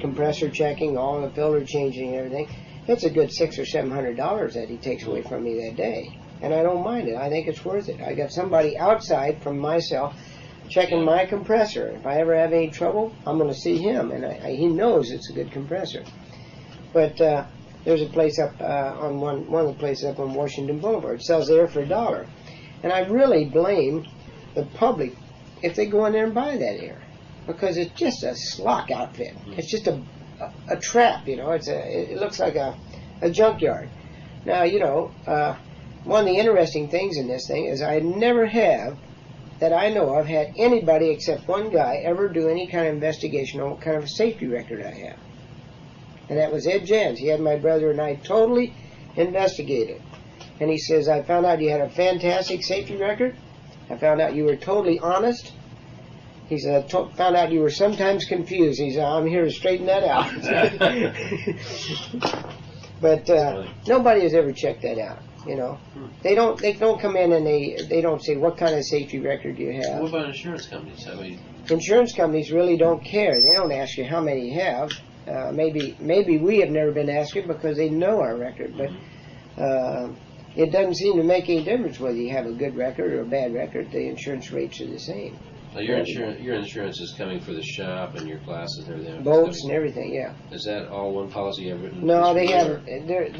compressor checking, all the filter changing and everything, it's a good $600 or $700 that he takes away from me that day. And I don't mind it. I think it's worth it. I got somebody outside from myself checking my compressor. If I ever have any trouble, I'm going to see him, and he knows it's a good compressor. But there's a place up on one of the places up on Washington Boulevard. It sells air for $1. And I really blame the public if they go in there and buy that air, because it's just a slock outfit. It's just a trap, you know. It looks like a junkyard. Now, you know, one of the interesting things in this thing is I never have, that I know of, had anybody except one guy ever do any kind of investigation on what kind of a safety record I have. And that was Ed Jans. He had my brother and I totally investigated. And he says, I found out you had a fantastic safety record. I found out you were totally honest. He said, I found out you were sometimes confused. He said, I'm here to straighten that out. But nobody has ever checked that out. You know, they don't come in and they don't say, what kind of safety record do you have. What about insurance companies? Insurance companies really don't care. They don't ask you how many you have. Maybe we have never been asked it because they know our record, but it doesn't seem to make any difference whether you have a good record or a bad record. The insurance rates are the same. Now your insurance is coming for the shop and your classes and everything. Boats and everything, yeah. Is that all one policy you've written? No, they haven't.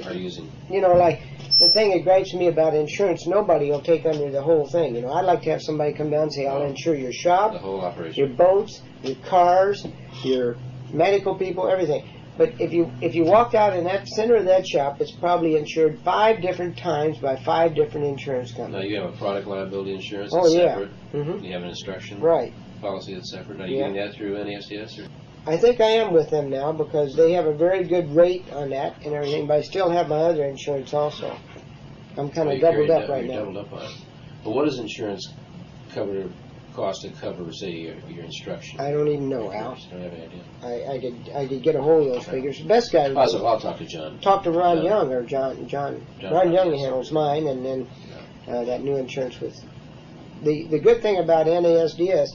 Are using? You know, like the thing that gripes me about insurance, nobody will take under the whole thing. You know, I'd like to have somebody come down and say, I'll insure your shop, the whole operation, your boats, your cars, your medical people, everything. But if you walked out in that center of that shop, it's probably insured 5 different times by 5 different insurance companies. Now you have a product liability insurance. Oh, yeah. Separate. You have an instruction policy that's separate. Are you getting that through NASDS? Or? I think I am with them now because they have a very good rate on that and everything. But I still have my other insurance also. I'm kind of doubled up right now. Doubled up on it. But what does insurance cost to cover, say, your instruction? I don't even know, Al. I don't have any idea. I could get a hold of those figures. The best guy. I'll talk to John. Talk to Ron Young or John. Ron Young handles mine, and then that new insurance with. The good thing about NASDS,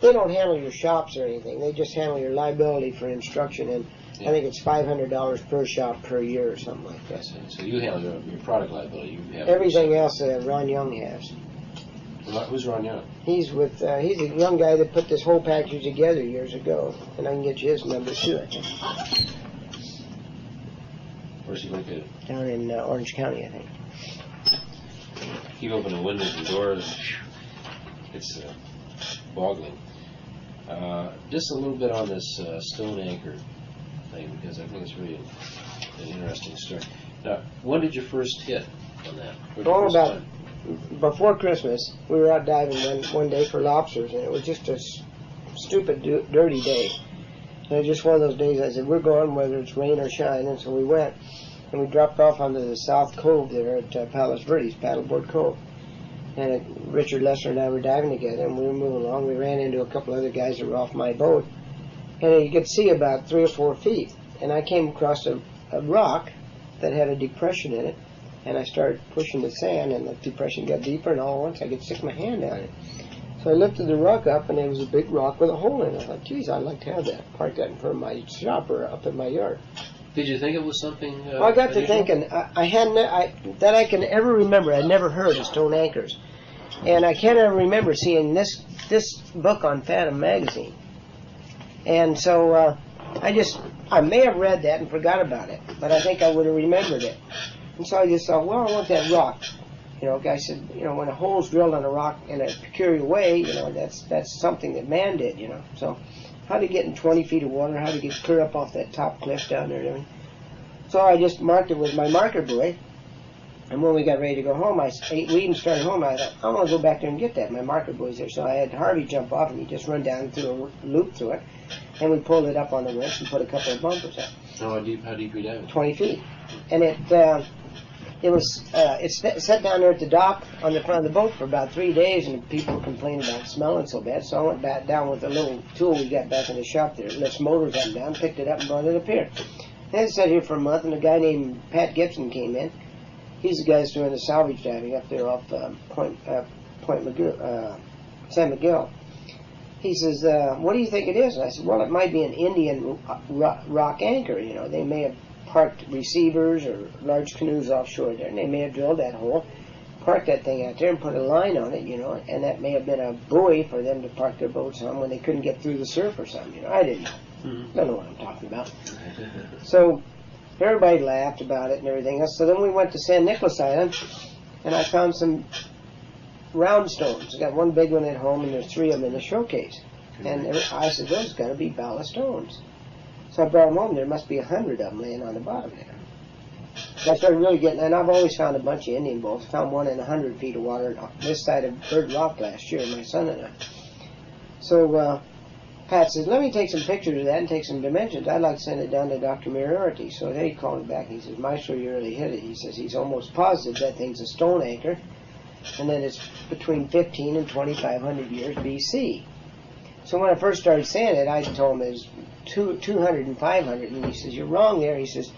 they don't handle your shops or anything. They just handle your liability for instruction, and I think it's $500 per shop per year or something like that. So you handle your product liability. You have everything else Ron Young has. Who's Ron Young? He's he's a young guy that put this whole package together years ago, and I can get you his number too, I think. Where's he located? Down in Orange County, I think. Keep opening windows and doors. It's boggling. Just a little bit on this stone anchor thing, because I think it's really an interesting story. Now, when did you first hit on that? About before Christmas. We were out diving one day for lobsters, and it was just a stupid, dirty day. And it was just one of those days I said, we're going whether it's rain or shine, and so we went. And we dropped off onto the South Cove there at Palos Verdes, Paddleboard Cove. And Richard Lester and I were diving together, and we were moving along. We ran into a couple other guys that were off my boat, and you could see about 3 or 4 feet. And I came across a rock that had a depression in it, and I started pushing the sand, and the depression got deeper, and all at once I could stick my hand down it. So I lifted the rock up, and it was a big rock with a hole in it. I thought, geez, I'd like to have that. Park that in front of my shop or up in my yard. Did you think it was something well, I got to thinking, that I can ever remember, I'd never heard of stone anchors. And I can't ever remember seeing this book on Phantom magazine. And so I may have read that and forgot about it, but I think I would have remembered it. And so I just thought, well, I want that rock. You know, guy said, you know, when a hole's drilled on a rock in a peculiar way, you know, that's something that man did, you know. So how to get in 20 feet of water, how to get clear up off that top cliff down there and everything. So I just marked it with my marker buoy. And when we got ready to go home, we even started home, I thought, I want to go back there and get that. My marker buoy's there. So I had Harvey jump off, and he just run down through a loop through it. And we pulled it up on the winch and put a couple of bumpers up. How deep were you diving? 20 feet. And it's sat down there at the dock on the front of the boat for about 3 days, and people were complaining about smelling so bad. So I went back down with a little tool we got back in the shop there, lifts motors up and down, picked it up and brought it up here. And it sat here for a month, and a guy named Pat Gibson came in. He's the guy that's doing the salvage diving up there off San Miguel. he says, what do you think it is? And I said, well, it might be an Indian rock anchor. You know, they may have parked receivers or large canoes offshore there, and they may have drilled that hole, parked that thing out there, and put a line on it, you know, and that may have been a buoy for them to park their boats on when they couldn't get through the surf or something. You know, I didn't know. Don't know what I'm talking about. So everybody laughed about it and everything else. So then we went to San Nicolas Island, and I found some round stones. I got one big one at home, and there's 3 of them in the showcase. And I said, those got to be ballast stones. So I brought them home. There must be 100 of them laying on the bottom there. So I started really getting, and I've always found a bunch of Indian bowls. Found one in 100 feet of water on this side of Bird Rock last year, my son and I. So Pat says, let me take some pictures of that and take some dimensions. I'd like to send it down to Dr. Moriarty. So then he called me back. He says, Meistrell, you really hit it. He says he's almost positive that thing's a stone anchor, and that it's between 15 and 2,500 years BC. So when I first started saying it, I told him it was 200 and 500, and he says, you're wrong there. He says,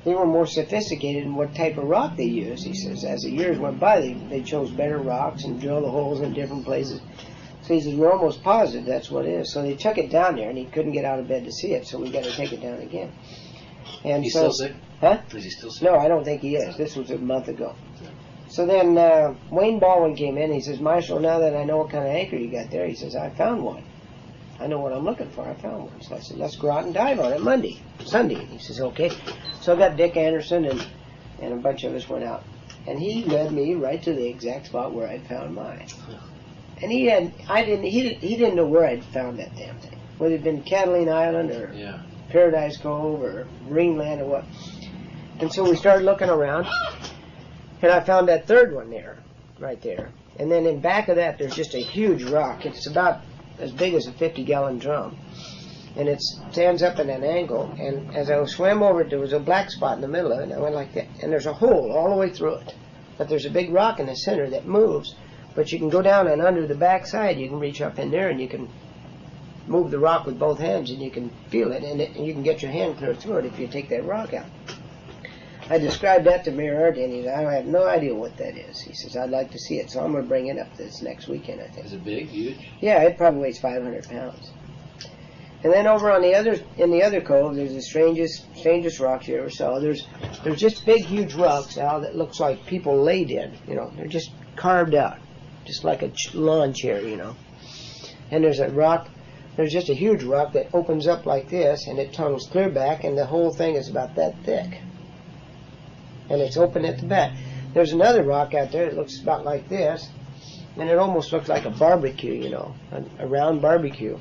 they were more sophisticated in what type of rock they used. He says, as the years went by, they chose better rocks and drilled the holes in different places. So he says, we're almost positive that's what it is. So they took it down there, and he couldn't get out of bed to see it, so we got to take it down again. And He's so, still sick? Huh? Is he still sick? No, I don't think he is. This was a month ago. So then Wayne Baldwin came in. He says, Meistrell, now that I know what kind of anchor you got there, he says, I found one. I know what I'm looking for. I found one. So I said, let's go out and dive on it Sunday. And he says, okay. So I got Dick Anderson and a bunch of us went out. And he led me right to the exact spot where I'd found mine. And he didn't know where I'd found that damn thing. Whether it'd been Catalina Island or Paradise Cove or Greenland or what. And so we started looking around, and I found that third one there, right there. And then in back of that, there's just a huge rock. It's about as big as a 50-gallon drum. And it stands up at an angle. And as I swam over it, there was a black spot in the middle of it, and I went like that. And there's a hole all the way through it. But there's a big rock in the center that moves. But you can go down, and under the back side, you can reach up in there, and you can move the rock with both hands, and you can feel it, and you can get your hand clear through it if you take that rock out. I described that to Moriarty, and he said, I have no idea what that is. He says, I'd like to see it, so I'm going to bring it up this next weekend, I think. Is it big, huge? Yeah, it probably weighs 500 pounds. And then over on in the other cove, there's the strangest rocks you ever saw. There's just big, huge rocks, Al, that looks like people laid in. You know, they're just carved out, just like a lawn chair, you know. And there's just a huge rock that opens up like this, and it tunnels clear back, and the whole thing is about that thick. And it's open at the back. There's another rock out there that looks about like this, and it almost looks like a barbecue, you know, a round barbecue.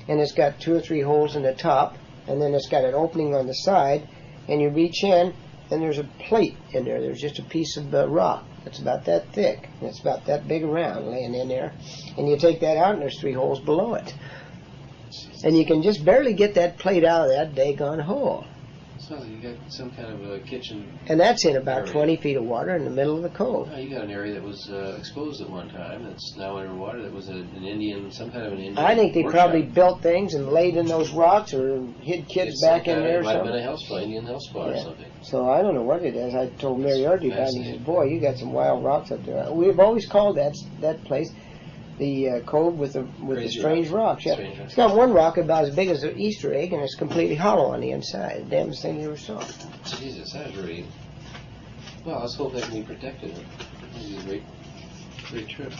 And it's got 2 or 3 holes in the top, and then it's got an opening on the side, and you reach in, and there's a plate in there. There's just a piece of rock that's about that thick, and it's about that big around laying in there. And you take that out, and there's 3 holes below it. And you can just barely get that plate out of that daggone hole. So you got some kind of a kitchen. And that's in about area. 20 feet of water in the middle of the cove. Oh, you got an area that was exposed at one time that's now underwater. That was some kind of an Indian I think they workshop. probably built things and laid in those rocks or hid kids back in there or It might have something. been a health spot, Indian health spot or something. So I don't know what it is. I told Moriarty about it. He said, boy, you got some wild rocks up there. We've always called that place the cove with the strange rocks. Yeah. Strange rocks. It's got one rock about as big as an Easter egg, and it's completely hollow on the inside. The damnest thing you ever saw. Jesus, that is really... Well, let's hope that can be protected. That'd be a great trip.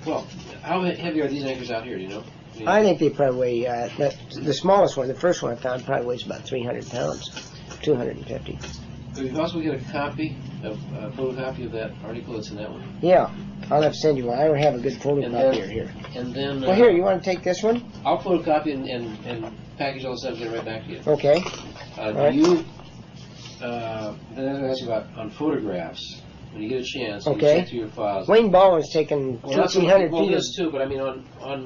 Well, how heavy are these anchors out here, do you know? I think they probably weigh, the smallest one, the first one I found, probably weighs about 300 pounds, 250. Could you possibly get a photocopy of that article that's in that one? Yeah, I'll have to send you one. I don't have a good photocopy here. And then... Well, here, you want to take this one? I'll photocopy and package all the stuff and get it right back to you. Okay. Then I'm going to ask you about on photographs. When you get a chance, you Okay. check through your files. Wayne Baldwin's taken 1,300 Well, feet of... this too, but I mean on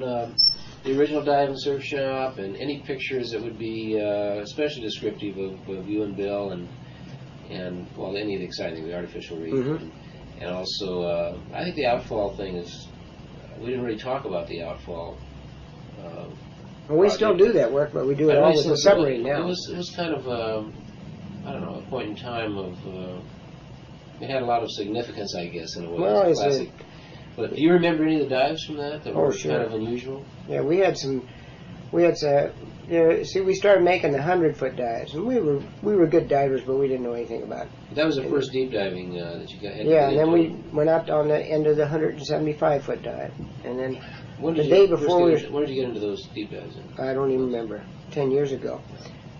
the original dive and surf shop and any pictures that would be especially descriptive of you and Bill and well, any of the exciting, the artificial reef. Mhm. And also, I think the outfall thing is, we didn't really talk about the outfall. Well, we still do that work, but we do it all with the submarine now. It was kind of, I don't know, a point in time of, it had a lot of significance, I guess, in a way. Well, It's a But do you remember any of the dives from that were sure. kind of unusual? Yeah, we had some. See, we started making the 100-foot dives, and we were good divers, but we didn't know anything about it. That was the first deep diving that you got. Yeah, and then we went out on the end of the 175-foot dive, and then when the day before when did you get into those deep dives? I don't even remember. 10 years ago.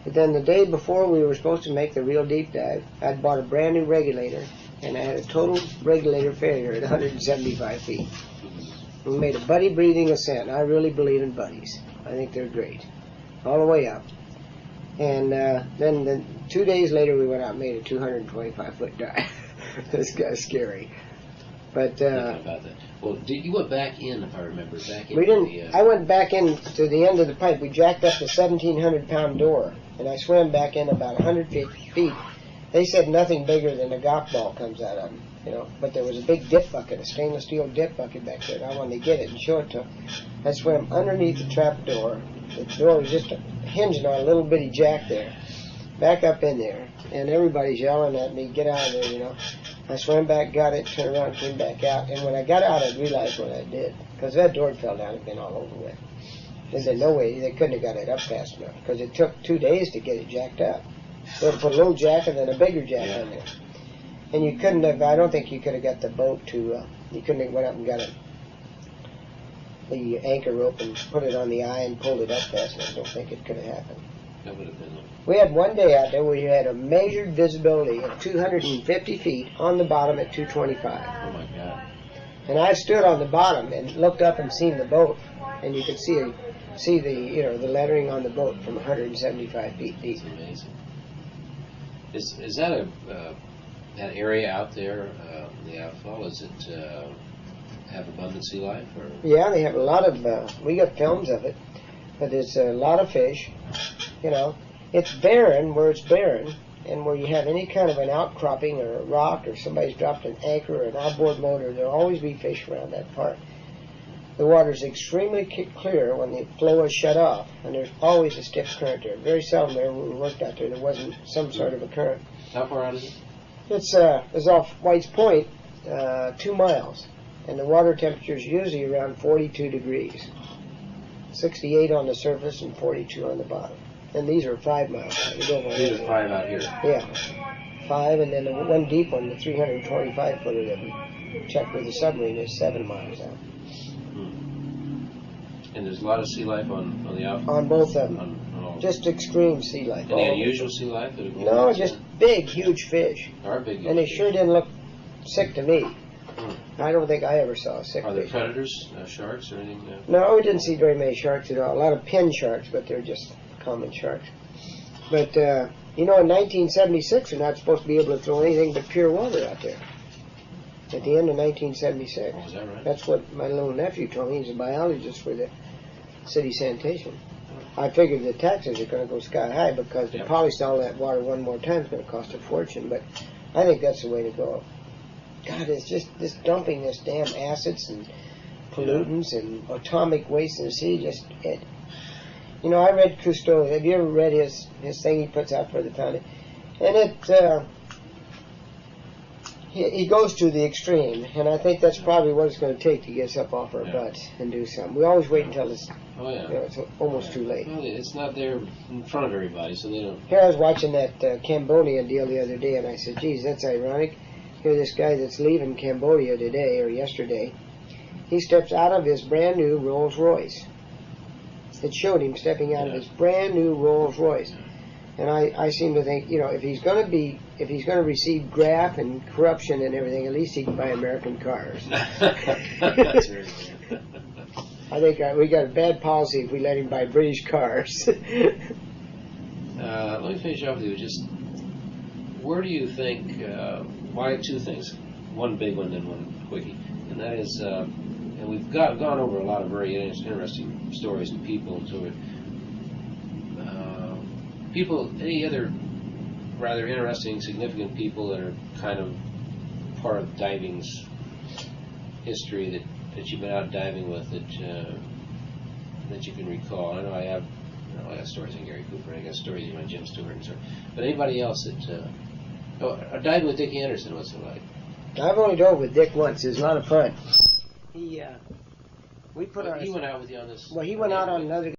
But then the day before we were supposed to make the real deep dive, I'd bought a brand new regulator, and I had a total regulator failure at 175 feet. We made a buddy breathing ascent. I really believe in buddies. I think they're great. All the way up. And then 2 days later we went out and made a 225-foot dive. This guy's scary. But thinking about that. Well, you went back in, if I remember, back in. We didn't. I went back in to the end of the pipe. We jacked up the 1,700-pound door, and I swam back in about 100 feet. They said nothing bigger than a golf ball comes out of them, you know. But there was a big dip bucket, a stainless steel dip bucket back there, and I wanted to get it and show it to them. I swam underneath the trap door. The door was just hinging on a little bitty jack there. Back up in there, and everybody's yelling at me, "Get out of there!" You know. I swam back, got it, turned around, came back out, and when I got out, I realized what I did, because that door fell down and been all over with. They said no way they couldn't have got it up fast enough, because it took 2 days to get it jacked up. They had to put a little jack and then a bigger jack on there, and you couldn't have. I don't think you could have got the boat to. You couldn't have went up and got the anchor rope and put it on the eye and pulled it up fast enough. I don't think it could have happened. That would have been. We had one day out there where we had a measured visibility of 250 feet on the bottom at 225. Oh my God! And I stood on the bottom and looked up and seen the boat, and you could see the the lettering on the boat from 175 feet deep. That's amazing. Is that that area out there, the outfall? Is it have abundant sea life? Or? Yeah, they have a lot of. We got films of it, but there's a lot of fish. You know. It's barren where it's barren, and where you have any kind of an outcropping or a rock or somebody's dropped an anchor or an outboard motor, there'll always be fish around that part. The water's extremely clear when the flow is shut off, and there's always a stiff current there. Very seldom there when we worked out there wasn't some sort of a current. How far out is it? It's off White's Point, 2 miles, and the water temperature is usually around 42 degrees. 68 on the surface and 42 on the bottom. And these are 5 miles out. These are 5 out here. Yeah. 5, and then the one deep one, the 325-footer that we checked with the submarine, is 7 miles out. And there's a lot of sea life on the outfall? On both of them. Just extreme sea life. Any unusual sea life? No, just big, huge fish. Are big, and they sure didn't look sick to me. I don't think I ever saw a sick fish. Are there predators, sharks, or anything? No, we didn't see very many sharks at all. A lot of pin sharks, but they're just common sharks. But, in 1976, we're not supposed to be able to throw anything but pure water out there. At the end of 1976. Oh, is that right? That's what my little nephew told me. He's a biologist for the city sanitation. I figured the taxes are going to go sky high because to polish all that water one more time is going to cost a fortune. But I think that's the way to go. God, it's just this dumping this damn acids and pollutants and atomic waste in the sea. I read Cousteau. Have you ever read his thing he puts out for the foundation? And he goes to the extreme, and I think that's probably what it's going to take to get us up off our butts and do something. We always wait until it's it's almost too late. Well, it's not there in front of everybody, so they don't. Here I was watching that Cambodia deal the other day, and I said, geez, that's ironic. Here this guy that's leaving Cambodia today or yesterday, he steps out of his brand new Rolls Royce. It showed him stepping out of his brand new Rolls Royce, and I seem to think, if he's going to receive graft and corruption and everything, at least he can buy American cars. That's very good. I think we got a bad policy if we let him buy British cars. Let me finish off with you. Just where do you think? Why 2 things? One big one and one quickie, and that is. And we've gone over a lot of very interesting stories and people and so people, any other rather interesting, significant people that are kind of part of diving's history that you've been out diving with that you can recall. I know I have stories on Gary Cooper, I got stories on Jim Stewart and so on. But anybody else that diving with Dick Anderson, what's it like? I've only dove with Dick once. It was a lot of fun. We put our. He went out with you on this. Well, he went out on another